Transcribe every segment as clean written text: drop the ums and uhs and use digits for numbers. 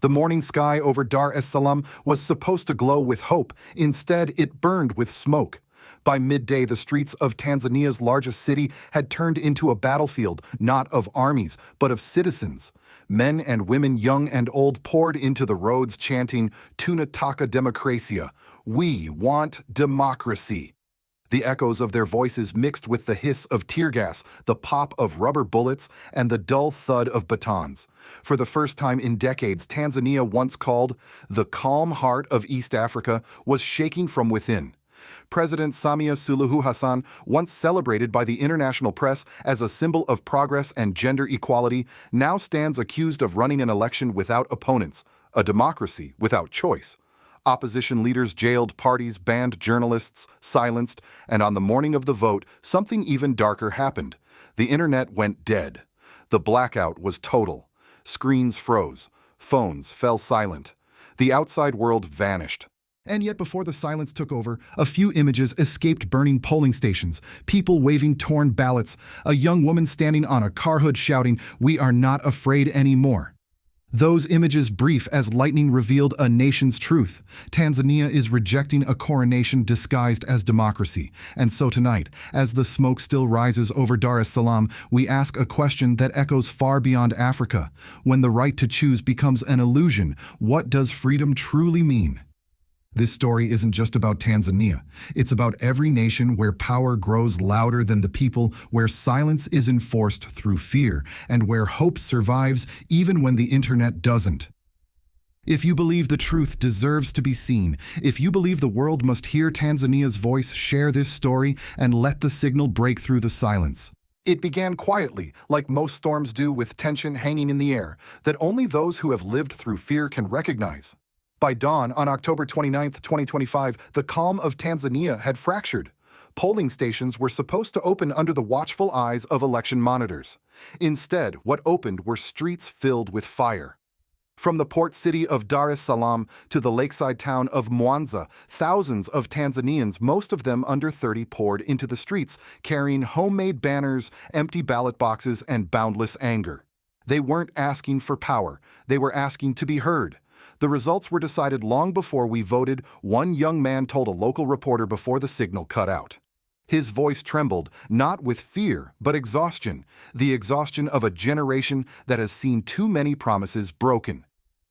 The morning sky over Dar es Salaam was supposed to glow with hope. Instead, it burned with smoke. By midday, the streets of Tanzania's largest city had turned into a battlefield, not of armies, but of citizens. Men and women, young and old, poured into the roads chanting, "Tunataka Demokrasia," "We want democracy." The echoes of their voices mixed with the hiss of tear gas, the pop of rubber bullets, and the dull thud of batons. For the first time in decades, Tanzania, once called the calm heart of East Africa, was shaking from within. President Samia Suluhu Hassan, once celebrated by the international press as a symbol of progress and gender equality, now stands accused of running an election without opponents, a democracy without choice. Opposition leaders jailed, parties banned, journalists silenced, and on the morning of the vote, something even darker happened. The internet went dead. The blackout was total. Screens froze. Phones fell silent. The outside world vanished. And yet before the silence took over, a few images escaped burning polling stations, people waving torn ballots, a young woman standing on a car hood shouting, "We are not afraid anymore." Those images, brief as lightning, revealed a nation's truth. Tanzania is rejecting a coronation disguised as democracy. And so tonight, as the smoke still rises over Dar es Salaam, we ask a question that echoes far beyond Africa. When the right to choose becomes an illusion, what does freedom truly mean? This story isn't just about Tanzania. It's about every nation where power grows louder than the people, where silence is enforced through fear, and where hope survives even when the internet doesn't. If you believe the truth deserves to be seen, if you believe the world must hear Tanzania's voice, share this story and let the signal break through the silence. It began quietly, like most storms do, with tension hanging in the air that only those who have lived through fear can recognize. By dawn on October 29, 2025, the calm of Tanzania had fractured. Polling stations were supposed to open under the watchful eyes of election monitors. Instead, what opened were streets filled with fire. From the port city of Dar es Salaam to the lakeside town of Mwanza, thousands of Tanzanians, most of them under 30, poured into the streets, carrying homemade banners, empty ballot boxes, and boundless anger. They weren't asking for power. They were asking to be heard. The results were decided long before we voted, one young man told a local reporter before the signal cut out. His voice trembled, not with fear, but exhaustion, the exhaustion of a generation that has seen too many promises broken.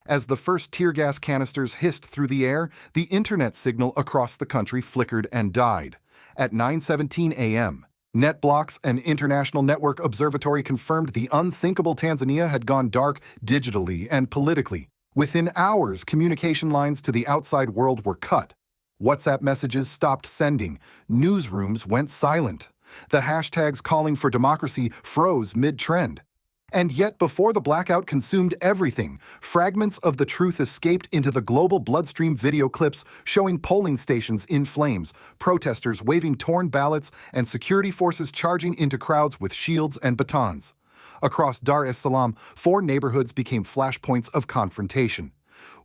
As the first tear gas canisters hissed through the air, the internet signal across the country flickered and died. At 9:17 a.m., NetBlocks, an international network observatory, confirmed the unthinkable: Tanzania had gone dark digitally and politically. Within hours, communication lines to the outside world were cut. WhatsApp messages stopped sending. Newsrooms went silent. The hashtags calling for democracy froze mid-trend. And yet, before the blackout consumed everything, fragments of the truth escaped into the global bloodstream: video clips showing polling stations in flames, protesters waving torn ballots, and security forces charging into crowds with shields and batons. Across Dar es Salaam, 4 neighborhoods became flashpoints of confrontation.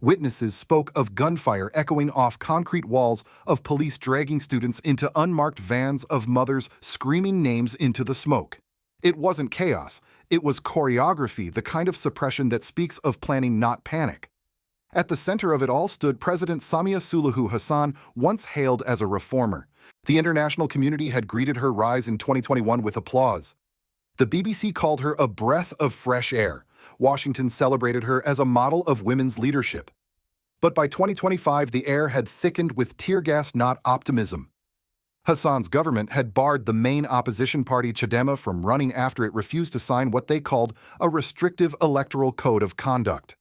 Witnesses spoke of gunfire echoing off concrete walls, of police dragging students into unmarked vans, of mothers screaming names into the smoke. It wasn't chaos. It was choreography, the kind of suppression that speaks of planning, not panic. At the center of it all stood President Samia Suluhu Hassan, once hailed as a reformer. The international community had greeted her rise in 2021 with applause. The BBC called her a breath of fresh air. Washington celebrated her as a model of women's leadership. But by 2025, the air had thickened with tear gas, not optimism. Hassan's government had barred the main opposition party, Chadema, from running after it refused to sign what they called a restrictive electoral code of conduct.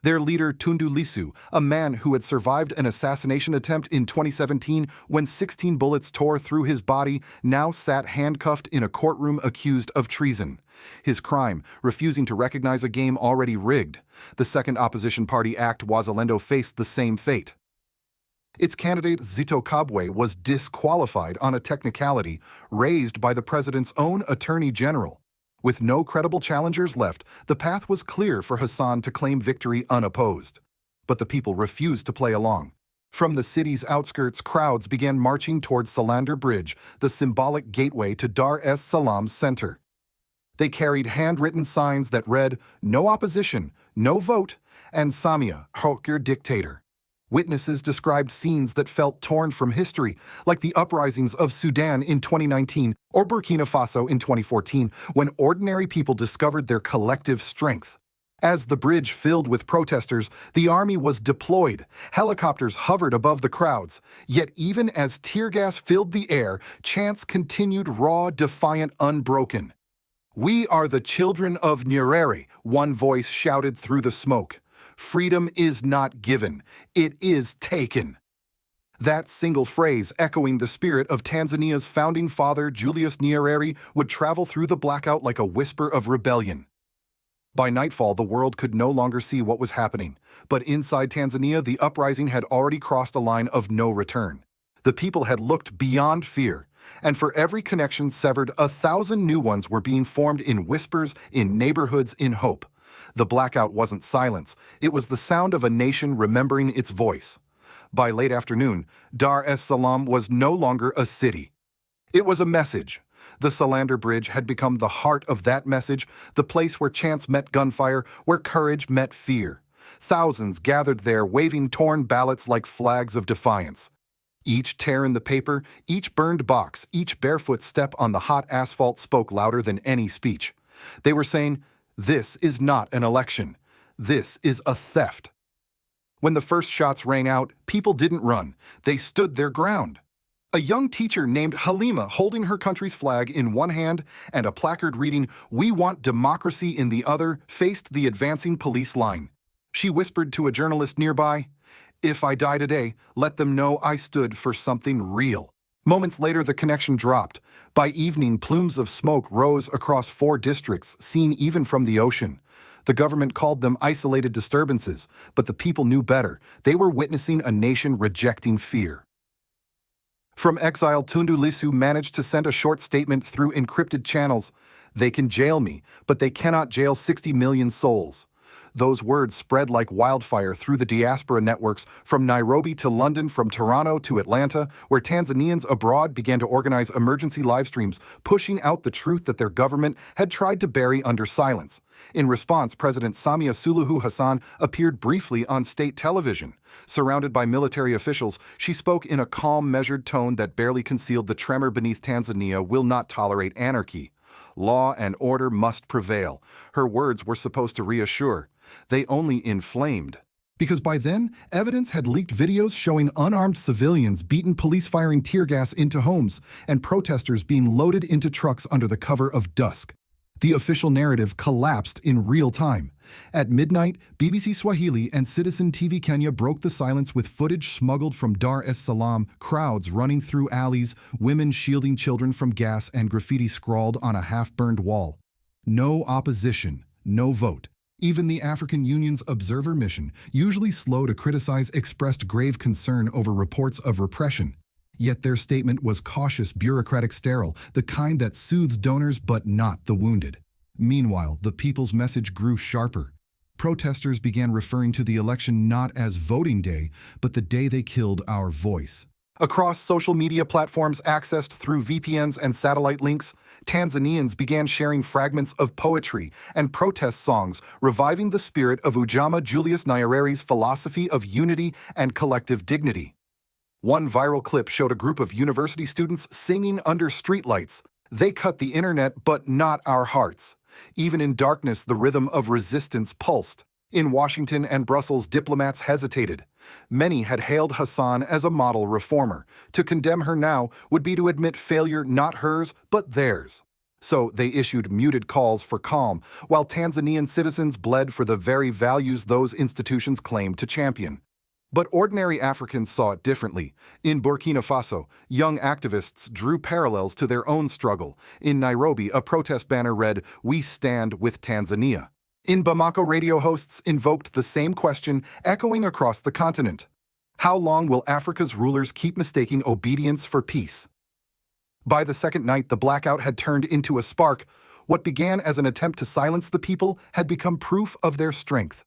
Their leader, Tundu Lissu, a man who had survived an assassination attempt in 2017 when 16 bullets tore through his body, now sat handcuffed in a courtroom accused of treason. His crime: refusing to recognize a game already rigged. The second opposition party, ACT Wazalendo, faced the same fate. Its candidate, Zitto Kabwe, was disqualified on a technicality raised by the president's own attorney general. With no credible challengers left, the path was clear for Hassan to claim victory unopposed. But the people refused to play along. From the city's outskirts, crowds began marching towards Salaam Bridge, the symbolic gateway to Dar es Salaam's center. They carried handwritten signs that read, "No opposition, no vote," and "Samia, Hokir dictator." Witnesses described scenes that felt torn from history, like the uprisings of Sudan in 2019 or Burkina Faso in 2014, when ordinary people discovered their collective strength. As the bridge filled with protesters, the army was deployed. Helicopters hovered above the crowds. Yet even as tear gas filled the air, chants continued raw, defiant, unbroken. "We are the children of Nyerere," one voice shouted through the smoke. "Freedom is not given, it is taken." That single phrase, echoing the spirit of Tanzania's founding father Julius Nyerere, would travel through the blackout like a whisper of rebellion. By nightfall, the world could no longer see what was happening, but inside Tanzania, the uprising had already crossed a line of no return. The people had looked beyond fear, and for every connection severed, 1,000 new ones were being formed in whispers, in neighborhoods, in hope. The blackout wasn't silence, it was the sound of a nation remembering its voice. By late afternoon, Dar es Salaam was no longer a city. It was a message. The Salander Bridge had become the heart of that message, the place where chants met gunfire, where courage met fear. Thousands gathered there, waving torn ballots like flags of defiance. Each tear in the paper, each burned box, each barefoot step on the hot asphalt spoke louder than any speech. They were saying, "This is not an election. This is a theft." When the first shots rang out, people didn't run. They stood their ground. A young teacher named Halima, holding her country's flag in one hand and a placard reading, "We want democracy" in the other, faced the advancing police line. She whispered to a journalist nearby, "If I die today, let them know I stood for something real." Moments later, the connection dropped. By evening, plumes of smoke rose across 4 districts, seen even from the ocean. The government called them isolated disturbances, but the people knew better. They were witnessing a nation rejecting fear. From exile, Tundu Lissu managed to send a short statement through encrypted channels. "They can jail me, but they cannot jail 60 million souls." Those words spread like wildfire through the diaspora networks, from Nairobi to London, from Toronto to Atlanta, where Tanzanians abroad began to organize emergency live streams, pushing out the truth that their government had tried to bury under silence. In response, President Samia Suluhu Hassan appeared briefly on state television. Surrounded by military officials, she spoke in a calm, measured tone that barely concealed the tremor beneath. "Tanzania will not tolerate anarchy. Law and order must prevail." Her words were supposed to reassure. They only inflamed. Because by then, evidence had leaked videos showing unarmed civilians beaten, police firing tear gas into homes, and protesters being loaded into trucks under the cover of dusk. The official narrative collapsed in real time. At midnight, BBC Swahili and Citizen TV Kenya broke the silence with footage smuggled from Dar es Salaam, crowds running through alleys, women shielding children from gas, and graffiti scrawled on a half-burned wall. "No opposition, no vote." Even the African Union's observer mission, usually slow to criticize, expressed grave concern over reports of repression. Yet their statement was cautious, bureaucratic, sterile, the kind that soothes donors but not the wounded. Meanwhile, the people's message grew sharper. Protesters began referring to the election not as voting day, but the day they killed our voice. Across social media platforms accessed through VPNs and satellite links, Tanzanians began sharing fragments of poetry and protest songs, reviving the spirit of Ujamaa Julius Nyerere's philosophy of unity and collective dignity. One viral clip showed a group of university students singing under streetlights. "They cut the internet, but not our hearts." Even in darkness, the rhythm of resistance pulsed. In Washington and Brussels, diplomats hesitated. Many had hailed Hassan as a model reformer. To condemn her now would be to admit failure not hers, but theirs. So they issued muted calls for calm, while Tanzanian citizens bled for the very values those institutions claimed to champion. But ordinary Africans saw it differently. In Burkina Faso, young activists drew parallels to their own struggle. In Nairobi, a protest banner read, "We stand with Tanzania." In Bamako, radio hosts invoked the same question, echoing across the continent. How long will Africa's rulers keep mistaking obedience for peace? By the second night, the blackout had turned into a spark. What began as an attempt to silence the people had become proof of their strength.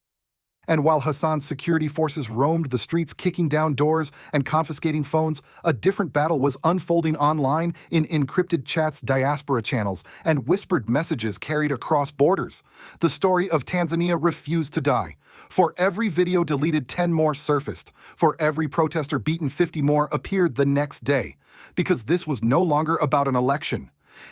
And while Hassan's security forces roamed the streets kicking down doors and confiscating phones, a different battle was unfolding online in encrypted chats, diaspora channels, and whispered messages carried across borders. The story of Tanzania refused to die. For every video deleted, 10 more surfaced. For every protester beaten, 50 more appeared the next day. Because this was no longer about an election.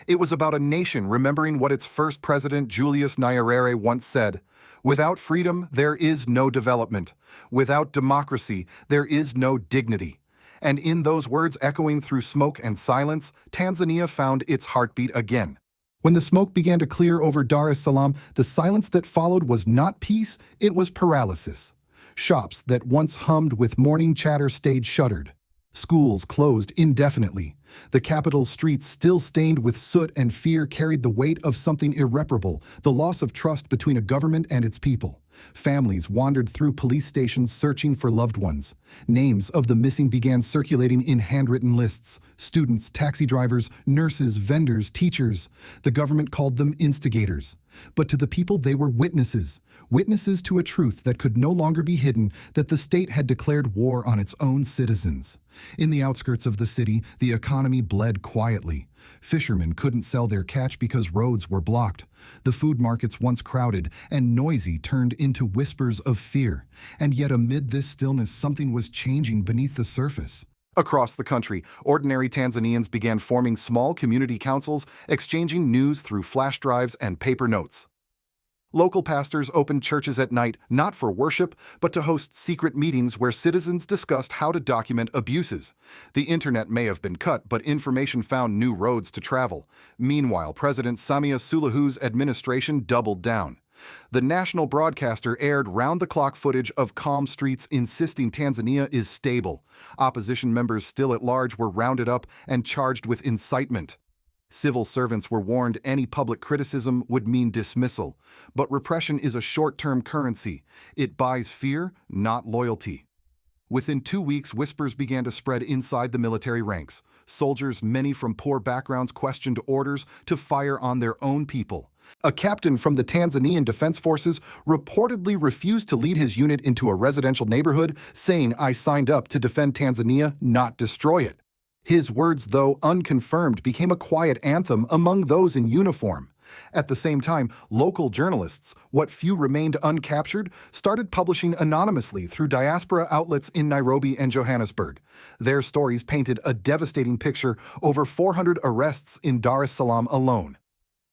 It was about a nation remembering what its first president, Julius Nyerere, once said: "Without freedom, there is no development. Without democracy, there is no dignity." And in those words echoing through smoke and silence, Tanzania found its heartbeat again. When the smoke began to clear over Dar es Salaam, the silence that followed was not peace, it was paralysis. Shops that once hummed with morning chatter stayed shuttered. Schools closed indefinitely. The capital's streets, still stained with soot and fear, carried the weight of something irreparable, the loss of trust between a government and its people. Families wandered through police stations searching for loved ones. Names of the missing began circulating in handwritten lists. Students, taxi drivers, nurses, vendors, teachers. The government called them instigators. But to the people, they were witnesses. Witnesses to a truth that could no longer be hidden, that the state had declared war on its own citizens. In the outskirts of the city, the economy bled quietly. Fishermen couldn't sell their catch because roads were blocked. The food markets, once crowded and noisy, turned into whispers of fear. And yet amid this stillness, something was changing beneath the surface. Across the country, ordinary Tanzanians began forming small community councils, exchanging news through flash drives and paper notes. Local pastors opened churches at night, not for worship, but to host secret meetings where citizens discussed how to document abuses. The internet may have been cut, but information found new roads to travel. Meanwhile, President Samia Suluhu's administration doubled down. The national broadcaster aired round-the-clock footage of calm streets, insisting Tanzania is stable. Opposition members still at large were rounded up and charged with incitement. Civil servants were warned any public criticism would mean dismissal. But repression is a short-term currency. It buys fear, not loyalty. Within 2 weeks, whispers began to spread inside the military ranks. Soldiers, many from poor backgrounds, questioned orders to fire on their own people. A captain from the Tanzanian Defense Forces reportedly refused to lead his unit into a residential neighborhood, saying, "I signed up to defend Tanzania, not destroy it." His words, though unconfirmed, became a quiet anthem among those in uniform. At the same time, local journalists, what few remained uncaptured, started publishing anonymously through diaspora outlets in Nairobi and Johannesburg. Their stories painted a devastating picture: over 400 arrests in Dar es Salaam alone.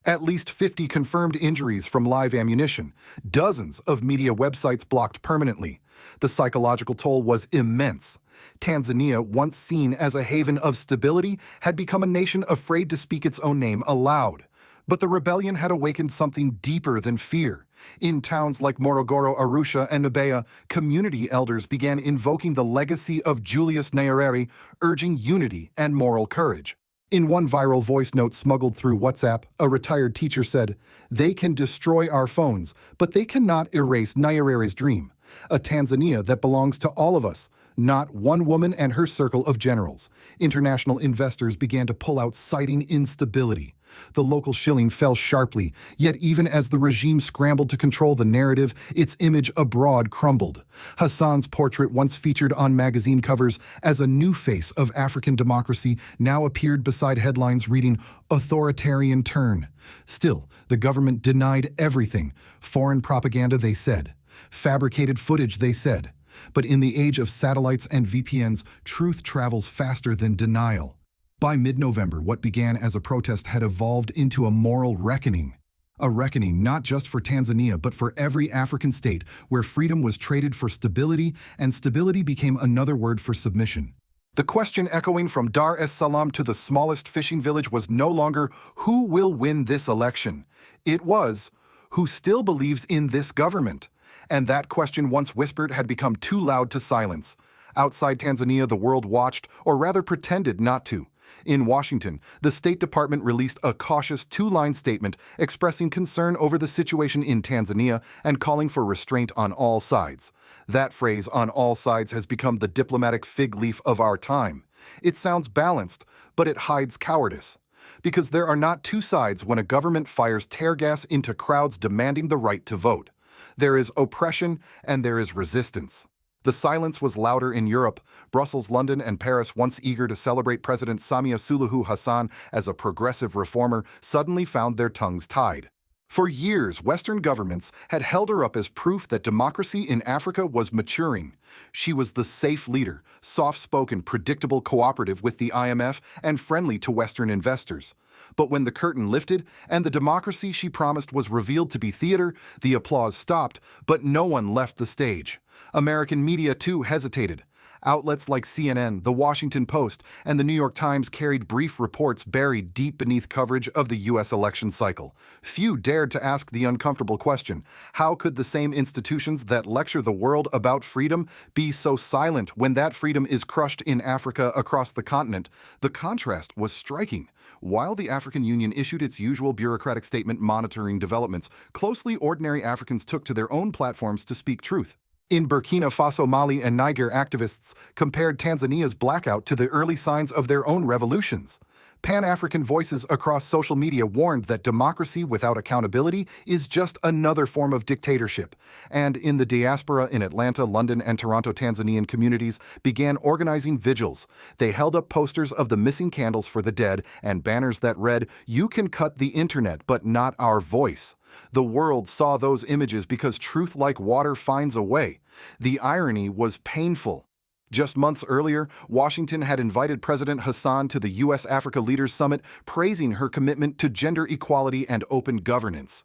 At least 50 confirmed injuries from live ammunition. Dozens of media websites blocked permanently. The psychological toll was immense. Tanzania, once seen as a haven of stability, had become a nation afraid to speak its own name aloud. But the rebellion had awakened something deeper than fear. In towns like Morogoro, Arusha, and Mbeya, community elders began invoking the legacy of Julius Nyerere, urging unity and moral courage. In one viral voice note smuggled through WhatsApp, a retired teacher said, "They can destroy our phones, but they cannot erase Nyerere's dream. A Tanzania that belongs to all of us, not one woman and her circle of generals." International investors began to pull out, citing instability. The local shilling fell sharply, yet even as the regime scrambled to control the narrative, its image abroad crumbled. Hassan's portrait, once featured on magazine covers as a new face of African democracy, now appeared beside headlines reading, "Authoritarian Turn." Still, the government denied everything. Foreign propaganda, they said. Fabricated footage, they said. But in the age of satellites and VPNs, truth travels faster than denial. By mid-November, what began as a protest had evolved into a moral reckoning. A reckoning not just for Tanzania, but for every African state where freedom was traded for stability, and stability became another word for submission. The question echoing from Dar es Salaam to the smallest fishing village was no longer, who will win this election? It was, who still believes in this government? And that question, once whispered, had become too loud to silence. Outside Tanzania, the world watched, or rather pretended not to. In Washington, the State Department released a cautious 2-line statement expressing concern over the situation in Tanzania and calling for restraint on all sides. That phrase, "on all sides," has become the diplomatic fig leaf of our time. It sounds balanced, but it hides cowardice. Because there are not two sides when a government fires tear gas into crowds demanding the right to vote. There is oppression and there is resistance. The silence was louder in Europe. Brussels, London, and Paris, once eager to celebrate President Samia Suluhu Hassan as a progressive reformer, suddenly found their tongues tied. For years, Western governments had held her up as proof that democracy in Africa was maturing. She was the safe leader, soft-spoken, predictable, cooperative with the IMF, and friendly to Western investors. But when the curtain lifted and the democracy she promised was revealed to be theater, the applause stopped, but no one left the stage. American media, too, hesitated. Outlets like CNN, The Washington Post, and The New York Times carried brief reports buried deep beneath coverage of the U.S. election cycle. Few dared to ask the uncomfortable question: how could the same institutions that lecture the world about freedom be so silent when that freedom is crushed in Africa across the continent? The contrast was striking. While the African Union issued its usual bureaucratic statement monitoring developments, closely ordinary Africans took to their own platforms to speak truth. In Burkina Faso, Mali, and Niger, activists compared Tanzania's blackout to the early signs of their own revolutions. Pan-African voices across social media warned that democracy without accountability is just another form of dictatorship. And in the diaspora in Atlanta, London, and Toronto, Tanzanian communities began organizing vigils. They held up posters of the missing candles for the dead and banners that read, "You can cut the internet, but not our voice." The world saw those images because truth like water finds a way. The irony was painful. Just months earlier, Washington had invited President Hassan to the U.S.-Africa Leaders Summit, praising her commitment to gender equality and open governance.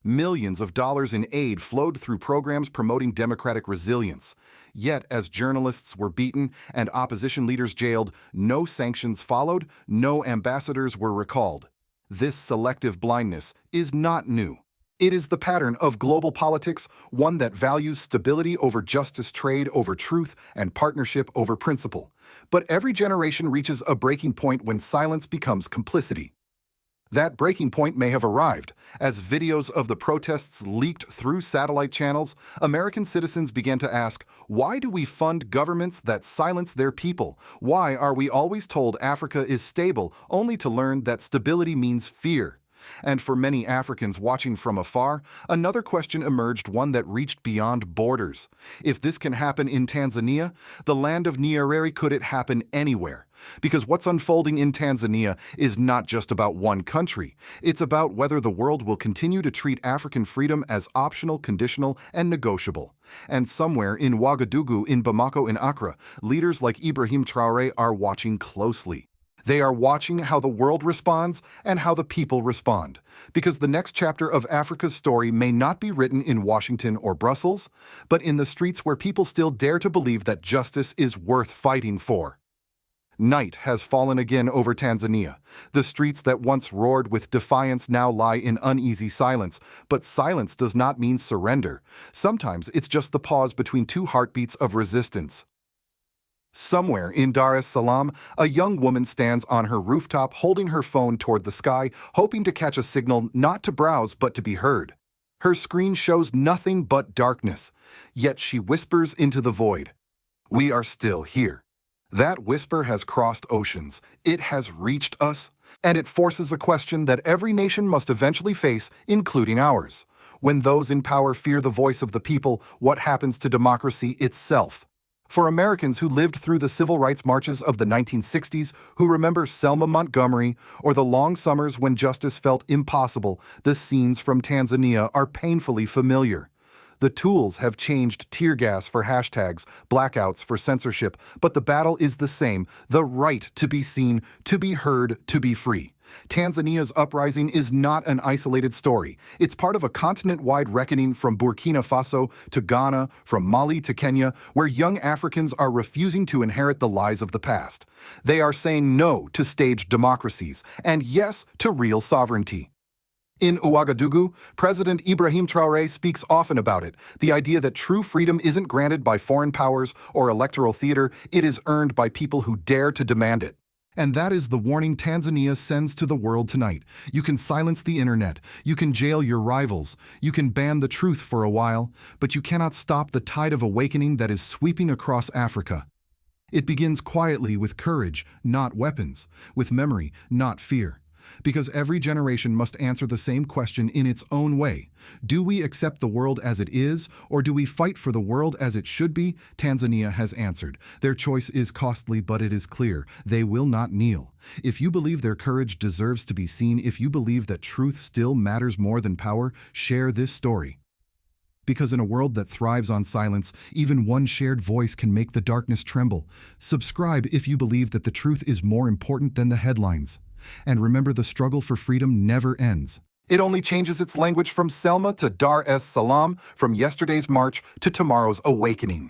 Millions of dollars in aid flowed through programs promoting democratic resilience. Yet, as journalists were beaten and opposition leaders jailed, no sanctions followed, no ambassadors were recalled. This selective blindness is not new. It is the pattern of global politics, one that values stability over justice, trade over truth, and partnership over principle. But every generation reaches a breaking point when silence becomes complicity. That breaking point may have arrived. As videos of the protests leaked through satellite channels, American citizens began to ask, why do we fund governments that silence their people? Why are we always told Africa is stable, only to learn that stability means fear? And for many Africans watching from afar, another question emerged, one that reached beyond borders. If this can happen in Tanzania, the land of Nyerere, could it happen anywhere? Because what's unfolding in Tanzania is not just about one country. It's about whether the world will continue to treat African freedom as optional, conditional, and negotiable. And somewhere in Ouagadougou, in Bamako, in Accra, leaders like Ibrahim Traoré are watching closely. They are watching how the world responds and how the people respond. Because the next chapter of Africa's story may not be written in Washington or Brussels, but in the streets where people still dare to believe that justice is worth fighting for. Night has fallen again over Tanzania. The streets that once roared with defiance now lie in uneasy silence. But silence does not mean surrender. Sometimes it's just the pause between two heartbeats of resistance. Somewhere in Dar es Salaam, a young woman stands on her rooftop holding her phone toward the sky, hoping to catch a signal not to browse but to be heard. Her screen shows nothing but darkness, yet she whispers into the void, "We are still here." That whisper has crossed oceans, it has reached us, and it forces a question that every nation must eventually face, including ours. When those in power fear the voice of the people, what happens to democracy itself? For Americans who lived through the civil rights marches of the 1960s, who remember Selma Montgomery, or the long summers when justice felt impossible, the scenes from Tanzania are painfully familiar. The tools have changed: tear gas for hashtags, blackouts for censorship, but the battle is the same: the right to be seen, to be heard, to be free. Tanzania's uprising is not an isolated story. It's part of a continent-wide reckoning from Burkina Faso to Ghana, from Mali to Kenya, where young Africans are refusing to inherit the lies of the past. They are saying no to staged democracies and yes to real sovereignty. In Ouagadougou, President Ibrahim Traoré speaks often about it, the idea that true freedom isn't granted by foreign powers or electoral theater, it is earned by people who dare to demand it. And that is the warning Tanzania sends to the world tonight. You can silence the internet, you can jail your rivals, you can ban the truth for a while, but you cannot stop the tide of awakening that is sweeping across Africa. It begins quietly with courage, not weapons, with memory, not fear. Because every generation must answer the same question in its own way. Do we accept the world as it is, or do we fight for the world as it should be? Tanzania has answered. Their choice is costly, but it is clear. They will not kneel. If you believe their courage deserves to be seen, if you believe that truth still matters more than power, share this story. Because in a world that thrives on silence, even one shared voice can make the darkness tremble. Subscribe if you believe that the truth is more important than the headlines. And remember, the struggle for freedom never ends. It only changes its language from Selma to Dar es Salaam, from yesterday's march to tomorrow's awakening.